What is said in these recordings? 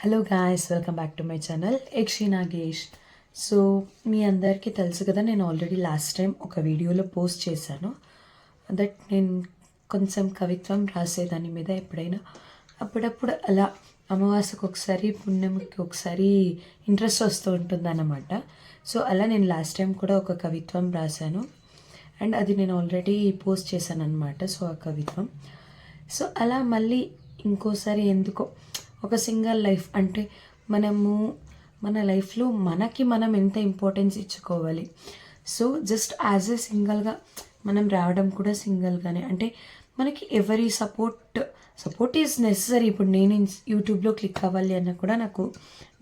Hello guys, welcome back to my channel Yakshi Nagesh. So మీ అందరికీ తెలుసు కదా, నేను ఆల్రెడీ లాస్ట్ టైం ఒక వీడియోలో పోస్ట్ చేశాను దట్ నేను కొంచెం కవిత్వం రాసేదాని మీద ఎప్పుడైనా అప్పుడప్పుడు అలా అమావాస్యకు ఒకసారి పుణ్యంకి ఒకసారి ఇంట్రెస్ట్ వస్తూ ఉంటుందన్నమాట. సో అలా నేను లాస్ట్ టైం కూడా ఒక కవిత్వం రాశాను అండ్ అది నేను ఆల్రెడీ పోస్ట్ చేశాను అనమాట. సో ఆ కవిత్వం సో అలా మళ్ళీ ఇంకోసారి ఎందుకో ఒక సింగిల్ లైఫ్ అంటే మనము మన లైఫ్లో మనకి మనం ఎంత ఇంపార్టెన్స్ ఇచ్చుకోవాలి. సో జస్ట్ యాజ్ ఎ సింగిల్గా మనం రావడం కూడా సింగిల్గానే, అంటే మనకి ఎవరి సపోర్ట్ ఈజ్ నెసరీ. ఇప్పుడు నేను యూట్యూబ్లో క్లిక్ అవ్వాలి అన్న కూడా నాకు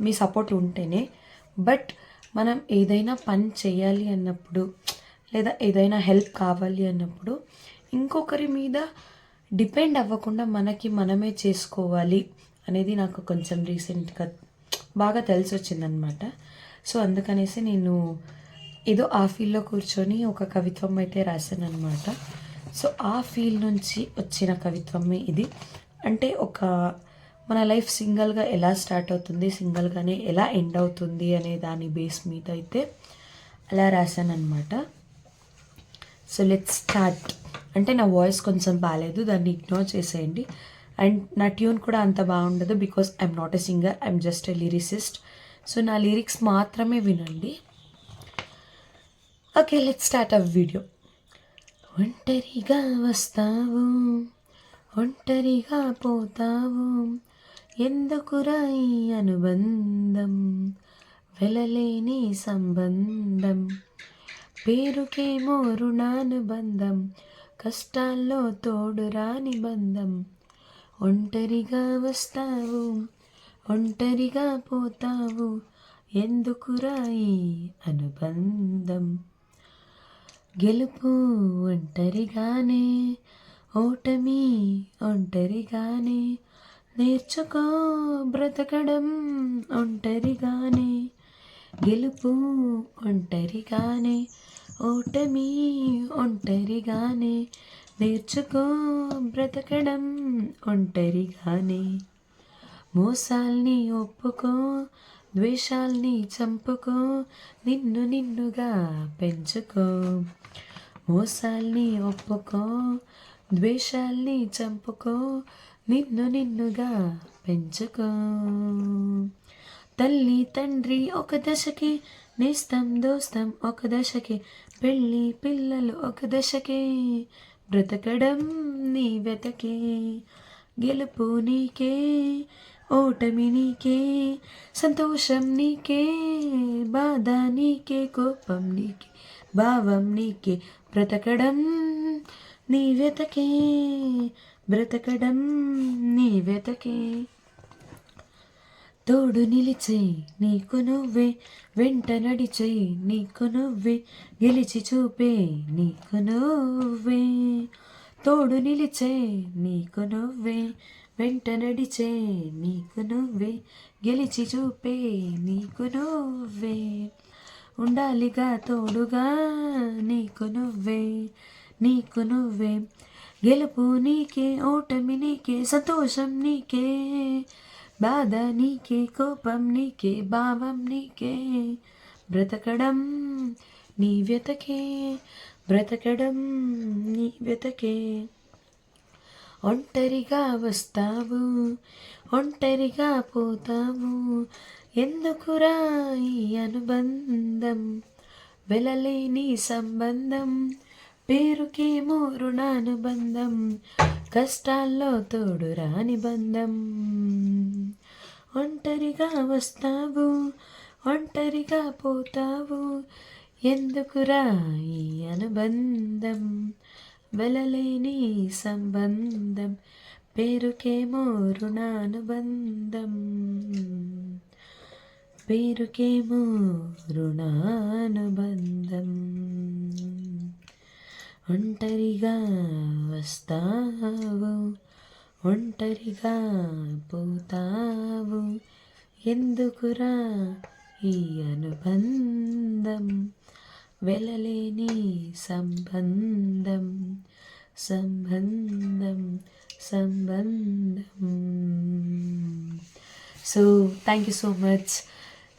మీ సపోర్ట్ ఉంటేనే. బట్ మనం ఏదైనా పని చేయాలి అన్నప్పుడు లేదా ఏదైనా హెల్ప్ కావాలి అన్నప్పుడు ఇంకొకరి మీద డిపెండ్ అవ్వకుండా మనకి మనమే చేసుకోవాలి అనేది నాకు కొంచెం రీసెంట్గా బాగా తెలిసి వచ్చిందనమాట. సో అందుకనేసి నేను ఏదో ఆ ఫీల్డ్లో కూర్చొని ఒక కవిత్వం అయితే రాశాను అనమాట. సో ఆ ఫీల్డ్ నుంచి వచ్చిన కవిత్వమే ఇది. అంటే మన లైఫ్ సింగిల్గా ఎలా స్టార్ట్ అవుతుంది, సింగిల్గానే ఎలా ఎండ్ అవుతుంది అనే దాని బేస్ మీద అయితే అలా రాశాను అనమాట. So let's start. అంటే నా వాయిస్ కొంచెం బాగాలేదు, దాన్ని ఇగ్నోర్ చేసేయండి. అండ్ నా ట్యూన్ కూడా అంత బాగుండదు because I'm not a singer, I'm just a lyricist. So నా లిరిక్స్ మాత్రమే వినండి. Okay, let's start a video. ఒంటరిగా వస్తావు, ఒంటరిగా పోతావు, ఎందుకురా ఈ అనుబంధం, వెలలేని సంబంధం, పేరుకేమో రుణానుబంధం, కష్టాల్లో తోడురాని బంధం. ఒంటరిగా వస్తావు, ఒంటరిగా పోతావు, ఎందుకురా ఈ అనుబంధం. గెలుపు ఒంటరిగానే, ఓటమి ఒంటరిగానే, నేర్చుకో బ్రతకడం ఒంటరిగానే. గెలుపు ఒంటరిగానే, ఓటమి ఒంటరిగానే, నేర్చుకో బ్రతకడం ఒంటరిగానే. మోసాల్ని ఒప్పుకో, ద్వేషాల్ని చంపుకో, నిన్ను నిన్నుగా పెంచుకో. మోసాల్ని ఒప్పుకో, ద్వేషాల్ని చంపుకో, నిన్ను నిన్నుగా పెంచుకో. తల్లి తండ్రి ఒక దశకి, నేస్తం దోస్తం ఒక దశకి, పెళ్ళి పిల్లలు ఒక దశకే, బ్రతకడం నీ వెతకే. గెలుపు నీకే, ఓటమి నీకే, సంతోషం నీకే, బాధ నీకే, కోపం నీకే, భావం నీకే, బ్రతకడం నీ వెతకే, బ్రతకడం నీ వెతకే. తోడు నిలిచే నీకు నువ్వే, వెంట నడిచే నీకు నువ్వే, గెలిచి చూపే నీకు నువ్వే. తోడు నిలిచే నీకు నువ్వే, వెంట నడిచే నీకు నువ్వే, గెలిచి చూపే నీకు నువ్వే. ఉండాలిగా తోడుగా నీకు నువ్వే, నీకు నువ్వే. గెలుపు నీకే, ఓటమి నీకే, సంతోషం నీకే, బాధ నీకే, కోపం నీకే, భావం నీకే, బ్రతకడం నీ వెతకే, బ్రతకడం నీ వెతకే. ఒంటరిగా వస్తావు, ఒంటరిగా పోతావు, ఎందుకురా ఈ అనుబంధం, వెలలేని సంబంధం, పేరుకేమో రుణానుబంధం, కష్టాల్లో తోడు రాని బంధం. ఒంటరిగా వస్తావు, ఒంటరిగా పోతావు, ఎందుకురా ఈ అనుబంధం, వెలలేని సంబంధం, పేరుకేమో రుణానుబంధం, పేరుకేమో రుణానుబంధం. ఒంటరిగా వస్తావు, ఒంటరిగా పోతావు, ఎందుకురా ఈ అనుబంధం, వెలలేని సంబంధం, సంబంధం, సంబంధం. So thank you so much.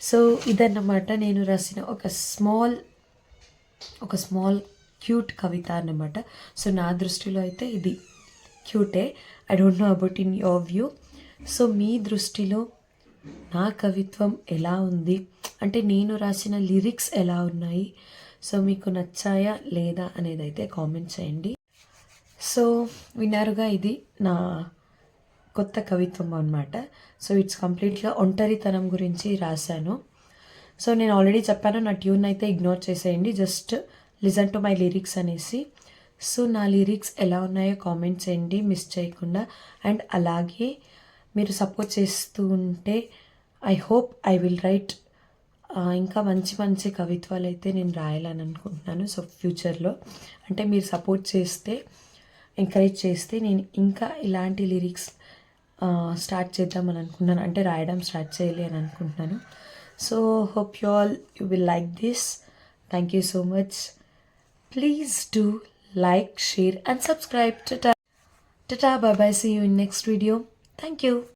So ఇదన్నమాట నేను రాసిన ఒక స్మాల్ క్యూట్ కవిత అన్నమాట. సో నా దృష్టిలో అయితే ఇది క్యూటే. I don't know about in your view. So మీ దృష్టిలో నా కవిత్వం ఎలా ఉంది, అంటే నేను రాసిన లిరిక్స్ ఎలా ఉన్నాయి, సో మీకు నచ్చాయా లేదా అనేది అయితే కామెంట్ చేయండి. సో విన్నారుగా, ఇది నా కొత్త కవిత్వం అన్నమాట. సో ఇట్స్ కంప్లీట్గా ఒంటరితనం గురించి రాశాను. సో నేను ఆల్రెడీ చెప్పాను, నా ట్యూన్ అయితే ఇగ్నోర్ చేసేయండి, just listen to my lyrics అనేసి. సో నా లిరిక్స్ ఎలా ఉన్నాయో కామెంట్ చేయండి మిస్ చేయకుండా. అండ్ అలాగే మీరు సపోర్ట్ చేస్తూ ఉంటే I hope I will write ఇంకా మంచి మంచి కవిత్వాలు అయితే నేను రాయాలని అనుకుంటున్నాను. సో ఫ్యూచర్లో అంటే మీరు సపోర్ట్ చేస్తే, ఎంకరేజ్ చేస్తే నేను ఇంకా ఇలాంటి లిరిక్స్ స్టార్ట్ చేద్దామని అనుకుంటున్నాను, అంటే రాయడం స్టార్ట్ చేయాలి అని అనుకుంటున్నాను. So hope you will like this. Thank you so much. Please do like, share and subscribe. Tata, bye bye, see you in next video. Thank you.